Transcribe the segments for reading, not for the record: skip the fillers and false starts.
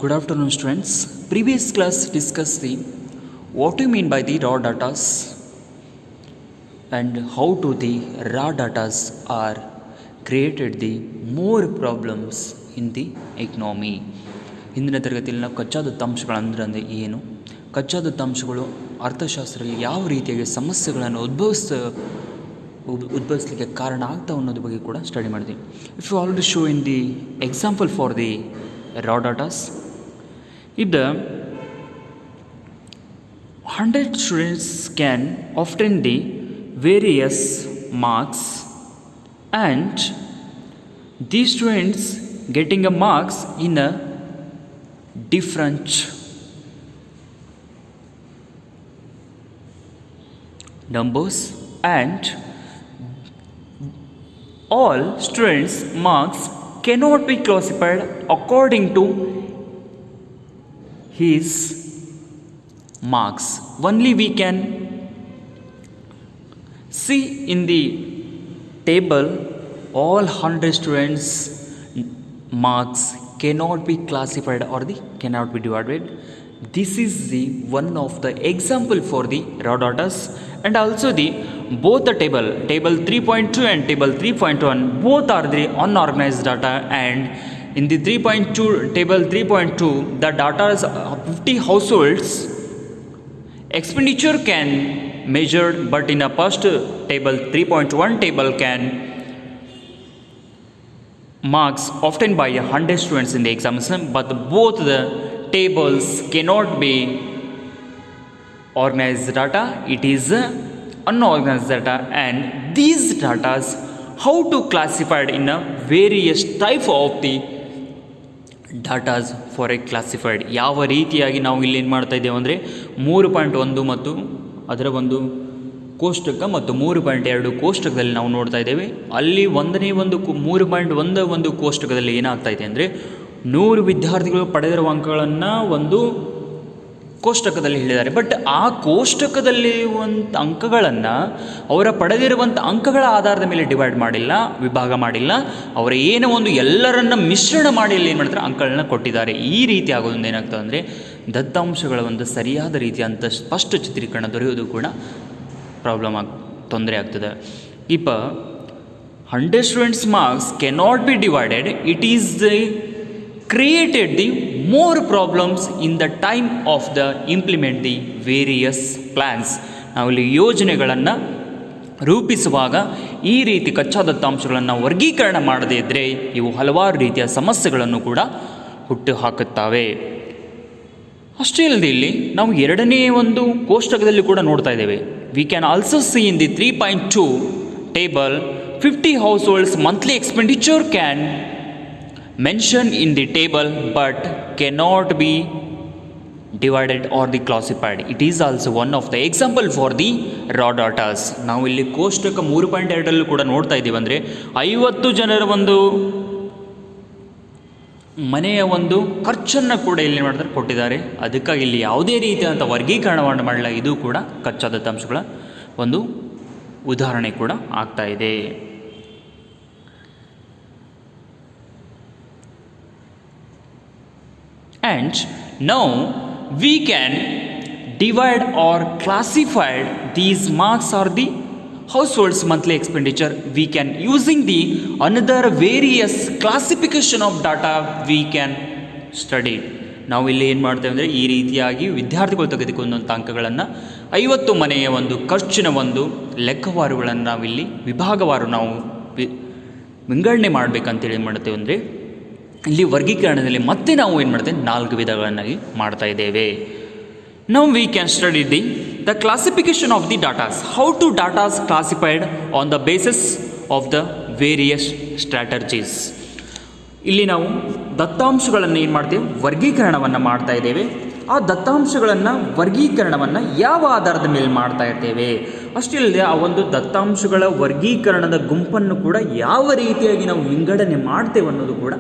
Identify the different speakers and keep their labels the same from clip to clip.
Speaker 1: Good afternoon, students. Previous class discussed the what do you mean by the raw datas and how to the raw datas are created the more problems in the economy. ಹಿಂದಿನ ತರಗತಿಯಲ್ಲಿ ನಾವು ಕಚ್ಚಾ ದತ್ತಾಂಶಗಳಂದ್ರೆ ಏನು, ಕಚ್ಚಾ ದತ್ತಾಂಶಗಳು ಅರ್ಥಶಾಸ್ತ್ರದಲ್ಲಿ ಯಾವ ರೀತಿಯಾಗಿ ಸಮಸ್ಯೆಗಳನ್ನು ಉದ್ಭವಿಸಲಿಕ್ಕೆ ಕಾರಣ ಆಗ್ತಾವೆ ಅನ್ನೋದ್ರ ಬಗ್ಗೆ ಕೂಡ ಸ್ಟಡಿ ಮಾಡಿದ್ವಿ. If you already show in the example for the raw datas, if the 100 students can obtain the various marks and these students getting a marks in a different numbers and all students marks cannot be classified according to his marks. Only we can see in the table all 100 students marks cannot be classified or cannot be divided. This is the one of the example for the raw datas, and also the both the table 3.2 and table 3.1 both are the unorganized data, and in the 3.2 table 3.2 the data is 50 households expenditure can measured, but in a first table 3.1 table can marks often by 100 students in the examination, but both the tables cannot be organized data, it is unorganized data, and these data how to classified in a various type of the ಡಾಟಾಸ್ for A classified. ಯಾವ ರೀತಿಯಾಗಿ ನಾವು ಇಲ್ಲಿ ಏನು ಮಾಡ್ತಾ ಇದ್ದೇವೆ ಅಂದರೆ 3.1 ಮತ್ತು ಅದರ ಒಂದು ಕೋಷ್ಟಕ ಮತ್ತು 3.2 ಕೋಷ್ಟಕದಲ್ಲಿ ನಾವು ನೋಡ್ತಾ ಇದ್ದೇವೆ. ಅಲ್ಲಿ 3.1 ಕೋಷ್ಟಕದಲ್ಲಿ ಏನಾಗ್ತಾ ಇದೆ ಅಂದರೆ 100 ವಿದ್ಯಾರ್ಥಿಗಳು ಪಡೆದಿರುವ ಅಂಕಗಳನ್ನು ಒಂದು ಕೋಷ್ಟಕದಲ್ಲಿ ಹೇಳಿದ್ದಾರೆ. ಬಟ್ ಆ ಕೋಷ್ಟಕದಲ್ಲಿರುವಂಥ ಅಂಕಗಳನ್ನು ಅವರ ಪಡೆದಿರುವಂಥ ಅಂಕಗಳ ಆಧಾರದ ಮೇಲೆ ಡಿವೈಡ್ ಮಾಡಿಲ್ಲ, ವಿಭಾಗ ಮಾಡಿಲ್ಲ, ಅವರ ಏನೋ ಒಂದು ಎಲ್ಲರನ್ನ ಮಿಶ್ರಣ ಮಾಡಿ ಅಲ್ಲಿ ಏನು ಮಾಡ್ತಾರೆ ಅಂಕಗಳನ್ನ ಕೊಟ್ಟಿದ್ದಾರೆ. ಈ ರೀತಿ ಆಗೋದ್ರಿಂದ ಏನಾಗ್ತದೆ ಅಂದರೆ ದತ್ತಾಂಶಗಳ ಒಂದು ಸರಿಯಾದ ರೀತಿಯಂಥ ಸ್ಪಷ್ಟ ಚಿತ್ರೀಕರಣ ದೊರೆಯೋದು ಕೂಡ ತೊಂದರೆ ಆಗ್ತದೆ. ಇಪ್ಪ 100 students marks cannot be divided, it is the created the more problems in the time of the implement the various plans. ನಾವು ಇಲ್ಲಿ ಯೋಜನೆಗಳನ್ನು ರೂಪಿಸುವಾಗ ಈ ರೀತಿ ಕಚ್ಚಾ ದತ್ತಾಂಶಗಳನ್ನು ವರ್ಗೀಕರಣ ಮಾಡದೇ ಇದ್ದರೆ ಇವು ಹಲವಾರು ರೀತಿಯ ಸಮಸ್ಯೆಗಳನ್ನು ಕೂಡ ಹುಟ್ಟು ಹಾಕುತ್ತವೆ. ಅಷ್ಟೇ ಅಲ್ಲದೆ ಇಲ್ಲಿ ನಾವು ಎರಡನೇ ಒಂದು ಕೋಷ್ಟಕದಲ್ಲಿ ಕೂಡ ನೋಡ್ತಾ ಇದ್ದೇವೆ. We can also C in the 3.2 table 50 households monthly expenditure can mentioned in the table but cannot be divided or the classified. It is also one of the example for the raw datas. ನಾವು ಇಲ್ಲಿ ಕೋಷ್ಟಕ 3.2 ಕೂಡ ನೋಡ್ತಾ ಇದ್ದೀವಿ ಅಂದರೆ 50 ಜನರ ಒಂದು ಮನೆಯ ಒಂದು ಖರ್ಚನ್ನು ಕೂಡ ಇಲ್ಲಿ ಮಾಡ್ತಾರೆ ಕೊಟ್ಟಿದ್ದಾರೆ. ಅದಕ್ಕಾಗಿ ಇಲ್ಲಿ ಯಾವುದೇ ರೀತಿಯಾದಂಥ ವರ್ಗೀಕರಣವನ್ನು ಮಾಡಲ್ಲ. ಇದು ಕೂಡ ಕಚ್ಚಾ ದತ್ತಾಂಶಗಳ ಒಂದು ಉದಾಹರಣೆ ಕೂಡ ಆಗ್ತಾ ಇದೆ. And now we can divide or classify these marks or the households monthly expenditure. We can using the another various classification of data we can study. ನಾವು ಇಲ್ಲಿ ಏನು ಮಾಡ್ತೇವೆ ಅಂದರೆ ಈ ರೀತಿಯಾಗಿ ವಿದ್ಯಾರ್ಥಿಗಳು ತೆಗೆದುಕೊಂಡಂಥ ಅಂಕಗಳನ್ನು 50 ಮನೆಯ ಒಂದು ಖರ್ಚಿನ ಒಂದು ಲೆಕ್ಕವಾರುಗಳನ್ನು ನಾವಿಲ್ಲಿ ವಿಭಾಗವಾರು ನಾವು ವಿಂಗಡಣೆ ಮಾಡಬೇಕಂತೇಳಿ ಏನು ಮಾಡ್ತೇವೆ ಅಂದರೆ ಇಲ್ಲಿ ವರ್ಗೀಕರಣದಲ್ಲಿ ಮತ್ತೆ ನಾವು ಏನು ಮಾಡ್ತೇವೆ 4 ವಿಧಗಳನ್ನಾಗಿ ಮಾಡ್ತಾ ಇದ್ದೇವೆ. Now we can study the classification of the datas. How to datas classified on the basis of the various strategies. ಇಲ್ಲಿ ನಾವು ದತ್ತಾಂಶಗಳನ್ನು ಏನು ಮಾಡ್ತೇವೆ ವರ್ಗೀಕರಣವನ್ನು ಮಾಡ್ತಾ ಇದ್ದೇವೆ. ಆ ದತ್ತಾಂಶಗಳನ್ನು ವರ್ಗೀಕರಣವನ್ನು ಯಾವ ಆಧಾರದ ಮೇಲೆ ಮಾಡ್ತಾ ಇರ್ತೇವೆ, ಅಷ್ಟೇ ಅಲ್ಲದೆ ಆ ಒಂದು ದತ್ತಾಂಶಗಳ ವರ್ಗೀಕರಣದ ಗುಂಪನ್ನು ಕೂಡ ಯಾವ ರೀತಿಯಾಗಿ ನಾವು ವಿಂಗಡಣೆ ಮಾಡ್ತೇವೆ ಅನ್ನೋದು ಕೂಡ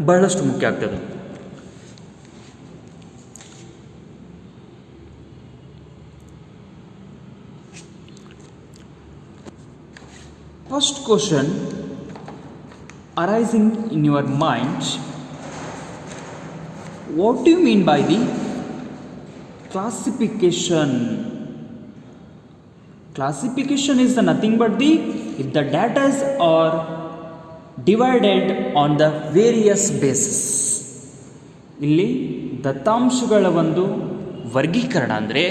Speaker 1: ಬಹಳಷ್ಟು ಮುಖ್ಯ ಆಗ್ತದೆ. First question arising in your mind, what do you mean by the classification? Classification is nothing but the if the data are divided on the various basis. ಇಲ್ಲಿ ದತ್ತಾಂಶಗಳ ಒಂದು ವರ್ಗೀಕರಣ ಅಂದರೆ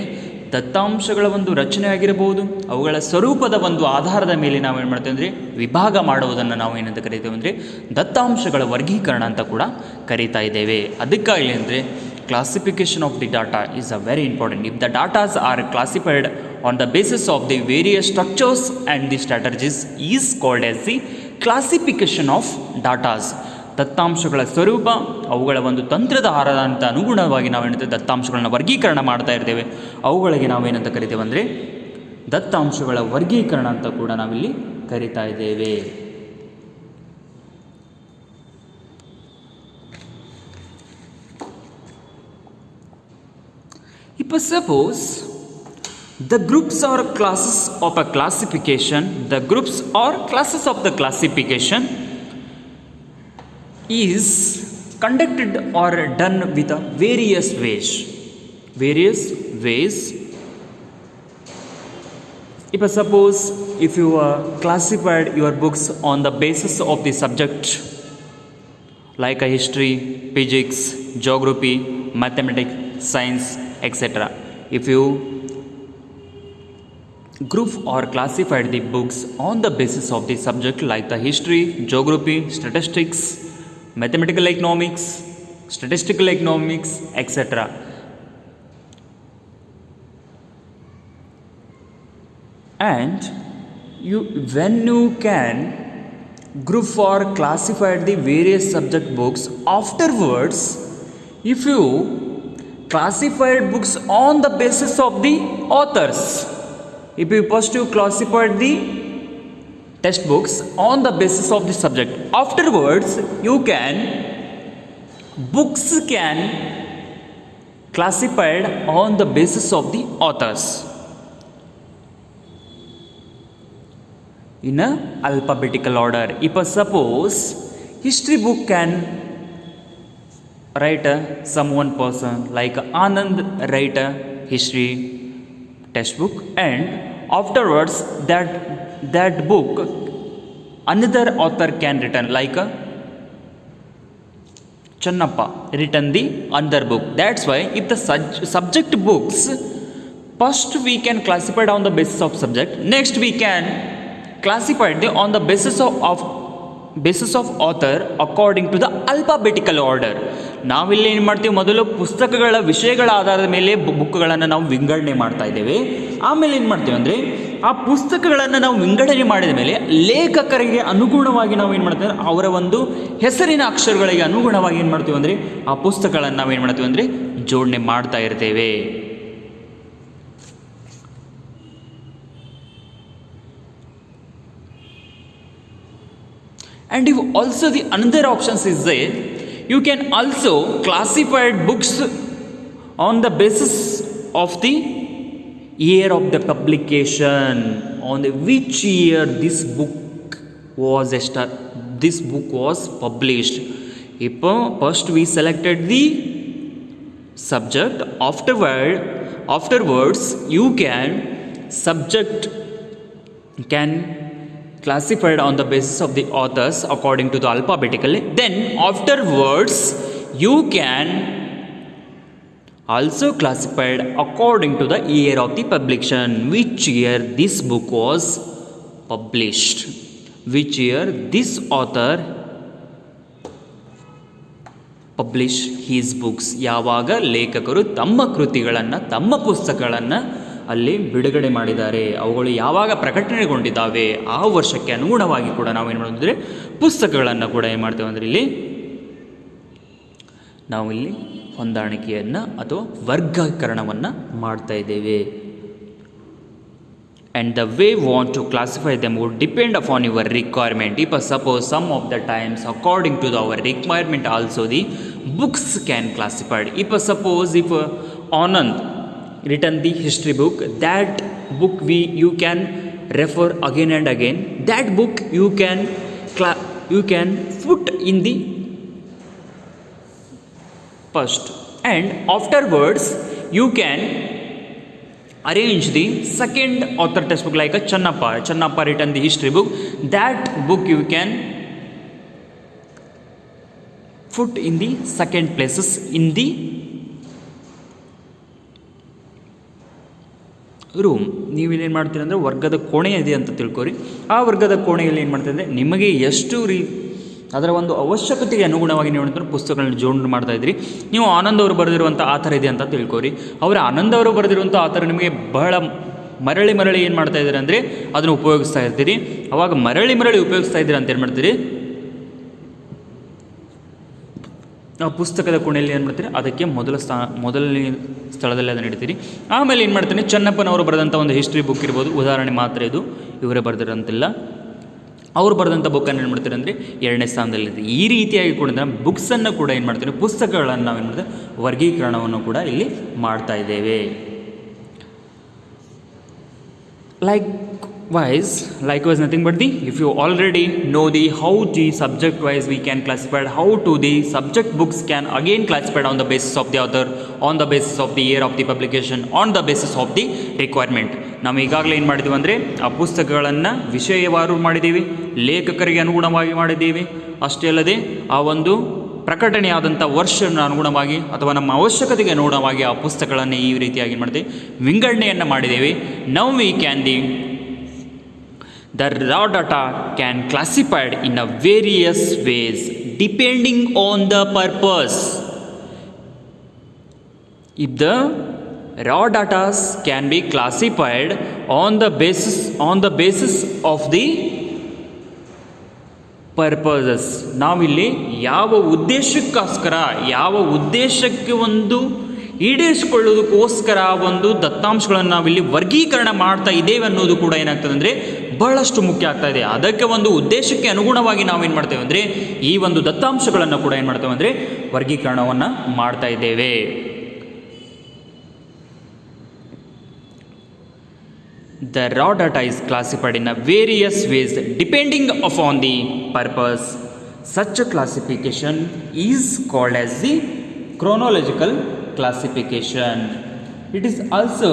Speaker 1: ದತ್ತಾಂಶಗಳ ಒಂದು ರಚನೆ ಆಗಿರಬಹುದು, ಅವುಗಳ ಸ್ವರೂಪದ ಒಂದು ಆಧಾರದ ಮೇಲೆ ನಾವೇನು ಮಾಡ್ತೇವೆ ಅಂದರೆ ವಿಭಾಗ ಮಾಡುವುದನ್ನು ನಾವು ಏನಂತ ಕರಿತೇವೆ ಅಂದರೆ ದತ್ತಾಂಶಗಳ ವರ್ಗೀಕರಣ ಅಂತ ಕೂಡ ಕರೀತಾ ಇದ್ದೇವೆ. ಅದಕ್ಕಾಗಲಿ ಅಂದರೆ classification of the data is a very important. If the data are classified on the basis of the various structures and the strategies is called as the classification of data. ದತ್ತಾಂಶಗಳ ಸ್ವರೂಪ ಅವುಗಳ ಒಂದು ತಂತ್ರದ ಆಧಾರದ ಅನುಗುಣವಾಗಿ ನಾವೇನಂತ ದತ್ತಾಂಶಗಳನ್ನ ವರ್ಗೀಕರಣ ಮಾಡ್ತಾ ಇರ್ತೇವೆ. ಅವುಗಳಿಗೆ ನಾವೇನಂತ ಕರಿತೇವೆ ಅಂದರೆ ದತ್ತಾಂಶಗಳ ವರ್ಗೀಕರಣ ಅಂತ ಕೂಡ ನಾವಿಲ್ಲಿ ಕರಿತಾ ಇದ್ದೇವೆ. If suppose the groups or classes of a classification, the groups or classes of the classification is conducted or done with a various ways. If suppose if you classified your books on the basis of the subject like a history, physics, geography, mathematics, science, etc. If you group or classified the books on the basis of the subject like the history, geography, statistics, mathematical economics, statistical economics, etc. And when you can group or classified the various subject books, afterwards if you classified books on the basis of the authors, if you first you classified the textbooks on the basis of the subject, afterwards you can books can classified on the basis of the authors in a alphabetical order. If suppose history book can write some one person like Anand write a history textbook, and afterwards that book another author can written like Channappa written the another book. That's why if the subject books first we can classify on the basis of subject, next we can classify on the basis of author according to the alphabetical order. ನಾವಿಲ್ಲಿ ಏನು ಮಾಡ್ತೀವಿ, ಮೊದಲು ಪುಸ್ತಕಗಳ ವಿಷಯಗಳ ಆಧಾರದ ಮೇಲೆ ಬುಕ್ಗಳನ್ನು ನಾವು ವಿಂಗಡಣೆ ಮಾಡ್ತಾ ಇದ್ದೇವೆ. ಆಮೇಲೆ ಏನು ಮಾಡ್ತೀವಿ ಅಂದರೆ ಆ ಪುಸ್ತಕಗಳನ್ನು ನಾವು ವಿಂಗಡಣೆ ಮಾಡಿದ ಮೇಲೆ ಲೇಖಕರಿಗೆ ಅನುಗುಣವಾಗಿ ನಾವು ಏನು ಮಾಡ್ತೀವಿ, ಅವರ ಒಂದು ಹೆಸರಿನ ಅಕ್ಷರಗಳಿಗೆ ಅನುಗುಣವಾಗಿ ಏನು ಮಾಡ್ತೀವಿ ಅಂದರೆ ಆ ಪುಸ್ತಕಗಳನ್ನು ನಾವು ಏನು ಮಾಡ್ತೀವಿ ಅಂದರೆ ಜೋಡಣೆ ಮಾಡ್ತಾ ಇರ್ತೇವೆ. And if also the another options is there, you can also classify books on the basis of the year of the publication, on the which year this book was published. If first we selected the subject, afterwards you can subject can classified on the basis of the authors according to the alphabetical. Then afterwards you can also classified according to the year of the publication, which year this book was published, which year this author published his books. ಯಾವಾಗ ಲೇಖಕರು ತಮ್ಮ ಕೃತಿಗಳನ್ನು ತಮ್ಮ ಪುಸ್ತಕಗಳನ್ನು ಅಲ್ಲಿ ಬಿಡುಗಡೆ ಮಾಡಿದ್ದಾರೆ, ಅವುಗಳು ಯಾವಾಗ ಪ್ರಕಟಣೆಗೊಂಡಿದ್ದಾವೆ ಆ ವರ್ಷಕ್ಕೆ ಅನುಗುಣವಾಗಿ ಕೂಡ ನಾವು ಏನು ಮಾಡೋದಂದರೆ ಪುಸ್ತಕಗಳನ್ನು ಕೂಡ ಏನು ಮಾಡ್ತೇವೆ ಅಂದರೆ ಇಲ್ಲಿ ನಾವಿಲ್ಲಿ ಹೊಂದಾಣಿಕೆಯನ್ನು ಅಥವಾ ವರ್ಗೀಕರಣವನ್ನು ಮಾಡ್ತಾ ಇದ್ದೇವೆ. And the way you want to classify them would depend upon your requirement. If suppose some of the times according to our requirement also the books can classified. If suppose if Anand written the history book, that book you can refer again and again. That book you can put in the first and afterwards you can arrange the second author textbook like a Channappa written the history book. That book you can put in the second places in the room. ನೀವು ಇಲ್ಲಿ ಏನು ಮಾಡ್ತೀರಿ ಅಂದರೆ ವರ್ಗದ ಕೋಣೆ ಇದೆ ಅಂತ ತಿಳ್ಕೊರಿ. ಆ ವರ್ಗದ ಕೋಣೆಯಲ್ಲಿ ಏನು ಮಾಡ್ತೀರಿ ಅಂದರೆ ನಿಮಗೆ ಎಷ್ಟು ಅದರ ಒಂದು ಅವಶ್ಯಕತೆಗೆ ಅನುಗುಣವಾಗಿ ನೀವು ಏನಂದ್ರೆ ಪುಸ್ತಕಗಳನ್ನ ಜೋಡಣೆ ಮಾಡ್ತಾಯಿದ್ರಿ. ನೀವು ಆನಂದ್ ಅವರು ಬರೆದಿರುವಂಥ ಆಥರ ಇದೆ ಅಂತ ತಿಳ್ಕೊರಿ. ಅವರ ಆನಂದ್ ಅವರು ಬರೆದಿರುವಂಥ ಆಥರ ನಿಮಗೆ ಬಹಳ ಮರಳಿ ಏನು ಮಾಡ್ತಾ ಇದ್ದೀರಿ ಅಂದರೆ ಅದನ್ನು ಉಪಯೋಗಿಸ್ತಾ ಇರ್ತೀರಿ. ಅವಾಗ ಮರಳಿ ಉಪಯೋಗಿಸ್ತಾ ಇದ್ದೀರಿ ಅಂತ ಏನು ಮಾಡ್ತೀರಿ, ಆ ಪುಸ್ತಕದ ಕೋಣೆಯಲ್ಲಿ ಏನು ಮಾಡ್ತೀರಿ ಅದಕ್ಕೆ ಮೊದಲನೇ ಸ್ಥಳದಲ್ಲಿ ಅದನ್ನು ಇಡ್ತೀರಿ. ಆಮೇಲೆ ಏನು ಮಾಡ್ತೀನಿ, ಚನ್ನಪ್ಪನವರು ಬರೆದಂಥ ಒಂದು ಹಿಸ್ಟ್ರಿ ಬುಕ್ ಇರ್ಬೋದು, ಉದಾಹರಣೆ ಮಾತ್ರ ಇದು, ಇವರೇ ಬರೆದಿರೋಂತಿಲ್ಲ. ಅವ್ರು ಬರೆದಂಥ ಬುಕ್ಕನ್ನು ಏನು ಮಾಡ್ತೀರಿ ಅಂದರೆ 2ನೇ ಸ್ಥಾನದಲ್ಲಿದೆ. ಈ ರೀತಿಯಾಗಿ ಕೂಡ ಬುಕ್ಸನ್ನು ಕೂಡ ಏನು ಮಾಡ್ತೀವಿ, ಪುಸ್ತಕಗಳನ್ನು ನಾವು ಏನು ಮಾಡ್ತೀವಿ ವರ್ಗೀಕರಣವನ್ನು ಕೂಡ ಇಲ್ಲಿ ಮಾಡ್ತಾ ಇದ್ದೇವೆ. Likewise nothing but if you already know the how the subject wise we can classify, how to the subject books can again classified on the basis of the author, on the basis of the year of the publication, on the basis of the requirement. ನಾವು ಈಗಾಗಲೇ ಏನು ಮಾಡಿದ್ದೀವಿ ಅಂದರೆ ಆ ಪುಸ್ತಕಗಳನ್ನು ವಿಷಯವಾರು ಮಾಡಿದ್ದೀವಿ, ಲೇಖಕರಿಗೆ ಅನುಗುಣವಾಗಿ ಮಾಡಿದ್ದೀವಿ. ಅಷ್ಟೇ ಅಲ್ಲದೆ ಆ ಒಂದು ಪ್ರಕಟಣೆಯಾದಂಥ ವರ್ಷನ ಅನುಗುಣವಾಗಿ ಅಥವಾ ನಮ್ಮ ಅವಶ್ಯಕತೆಗೆ ಅನುಗುಣವಾಗಿ ಆ ಪುಸ್ತಕಗಳನ್ನು ಈ ರೀತಿಯಾಗಿ ಮಾಡ್ತೀವಿ ವಿಂಗಡಣೆಯನ್ನು ಮಾಡಿದ್ದೇವೆ. Now we can the raw data can classified in a various ways depending on the purpose. If the raw data can be classified on the basis of the purposes, ನಾವಿಲ್ಲಿ ಯಾವ ಉದ್ದೇಶಕ್ಕೆ ಒಂದು ಈಡೇರಿಸಿಕೊಳ್ಳೋದಕ್ಕೋಸ್ಕರ ಒಂದು ದತ್ತಾಂಶಗಳನ್ನು ನಾವಿಲ್ಲಿ ವರ್ಗೀಕರಣ ಮಾಡ್ತಾ ಇದ್ದೇವೆ ಅನ್ನೋದು ಕೂಡ ಏನಾಗ್ತದೆ ಅಂದರೆ ಬಹಳಷ್ಟು ಮುಖ್ಯ ಆಗ್ತಾ ಇದೆ. ಅದಕ್ಕೆ ಒಂದು ಉದ್ದೇಶಕ್ಕೆ ಅನುಗುಣವಾಗಿ ನಾವೇನು ಮಾಡ್ತೇವೆ ಅಂದರೆ ಈ ಒಂದು ದತ್ತಾಂಶಗಳನ್ನು ಕೂಡ ಏನು ಮಾಡ್ತೇವೆ ಅಂದರೆ ವರ್ಗೀಕರಣವನ್ನು ಮಾಡ್ತಾ ಇದ್ದೇವೆ. The raw data is classified in a various ways depending upon the purpose. Such a classification is called as the chronological classification. It is also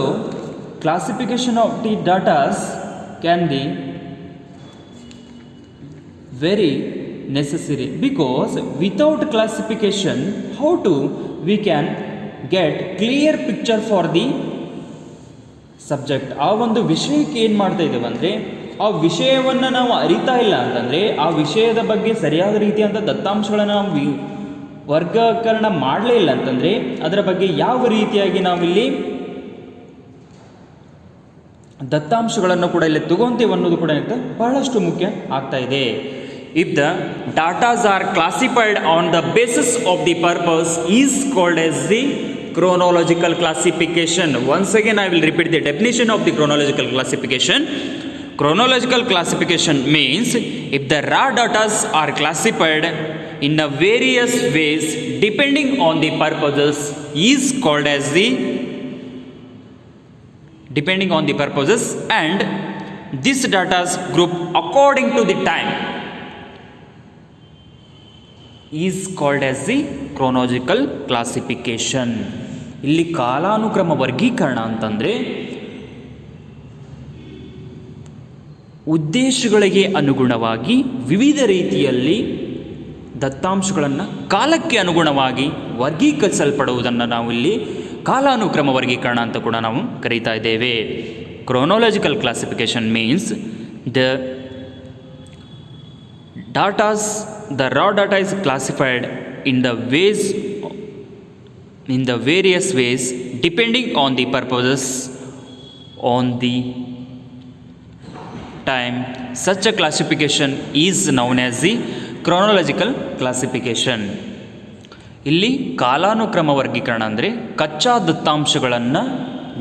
Speaker 1: classification of the data can be very necessary, because without classification how to we can get clear picture for the subject. ಆ ಒಂದು ವಿಷಯಕ್ಕೆ ಏನು ಮಾಡ್ತಾ ಇದ್ದೇವೆ ಅಂದರೆ ಆ ವಿಷಯವನ್ನು ನಾವು ಅರಿತಾ ಇಲ್ಲ ಅಂತಂದರೆ ಆ ವಿಷಯದ ಬಗ್ಗೆ ಸರಿಯಾದ ರೀತಿಯಾದ ದತ್ತಾಂಶಗಳನ್ನು ನಾವು ವರ್ಗೀಕರಣ ಮಾಡಲೇ ಇಲ್ಲ ಅಂತಂದರೆ ಅದರ ಬಗ್ಗೆ ಯಾವ ರೀತಿಯಾಗಿ ನಾವಿಲ್ಲಿ ದತ್ತಾಂಶಗಳನ್ನು ಕೂಡ ಇಲ್ಲಿ ತಗೊಂತೇವೆ ಅನ್ನೋದು ಕೂಡ ಬಹಳಷ್ಟು ಮುಖ್ಯ ಆಗ್ತಾ ಇದೆ. If the datas are classified on the basis of the purpose is called as the chronological classification. Once again I will repeat the definition of the chronological classification. Chronological classification means if the raw datas are classified in the various ways depending on the purposes is called as the depending on the purposes, and this data's group according to the time is called as the chronological classification. ಇಲ್ಲಿ ಕಾಲಾನುಕ್ರಮ ವರ್ಗೀಕರಣ ಅಂತಂದರೆ ಉದ್ದೇಶಗಳಿಗೆ ಅನುಗುಣವಾಗಿ ವಿವಿಧ ರೀತಿಯಲ್ಲಿ ದತ್ತಾಂಶಗಳನ್ನು ಕಾಲಕ್ಕೆ ಅನುಗುಣವಾಗಿ ವರ್ಗೀಕರಿಸಲ್ಪಡುವುದನ್ನು ನಾವು ಇಲ್ಲಿ ಕಾಲಾನುಕ್ರಮ ವರ್ಗೀಕರಣ ಅಂತ ಕೂಡ ನಾವು ಕರೀತಾ ಇದ್ದೇವೆ. Chronological classification means the raw data is classified in the various ways depending on the purposes, on the time. Such a classification is known as the chronological classification. ಇಲ್ಲಿ ಕಾಲಾನುಕ್ರಮ ವರ್ಗೀಕರಣ ಅಂದರೆ ಕಚ್ಚಾ ದತ್ತಾಂಶಗಳನ್ನು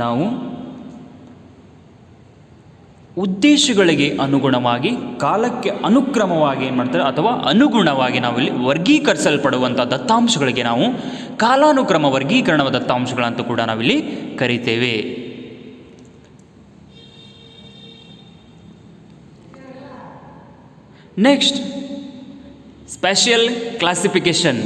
Speaker 1: ನಾವು ಉದ್ದೇಶಗಳಿಗೆ ಅನುಗುಣವಾಗಿ ಕಾಲಕ್ಕೆ ಅನುಕ್ರಮವಾಗಿ ಏನು ಮಾಡ್ತಾರೆ ಅಥವಾ ಅನುಗುಣವಾಗಿ ನಾವಿಲ್ಲಿ ವರ್ಗೀಕರಿಸಲ್ಪಡುವಂಥ ದತ್ತಾಂಶಗಳಿಗೆ ನಾವು ಕಾಲಾನುಕ್ರಮ ವರ್ಗೀಕರಣದ ದತ್ತಾಂಶಗಳಂತೂ ಕೂಡ ನಾವಿಲ್ಲಿ ಕರಿತೇವೆ. Next, special classification.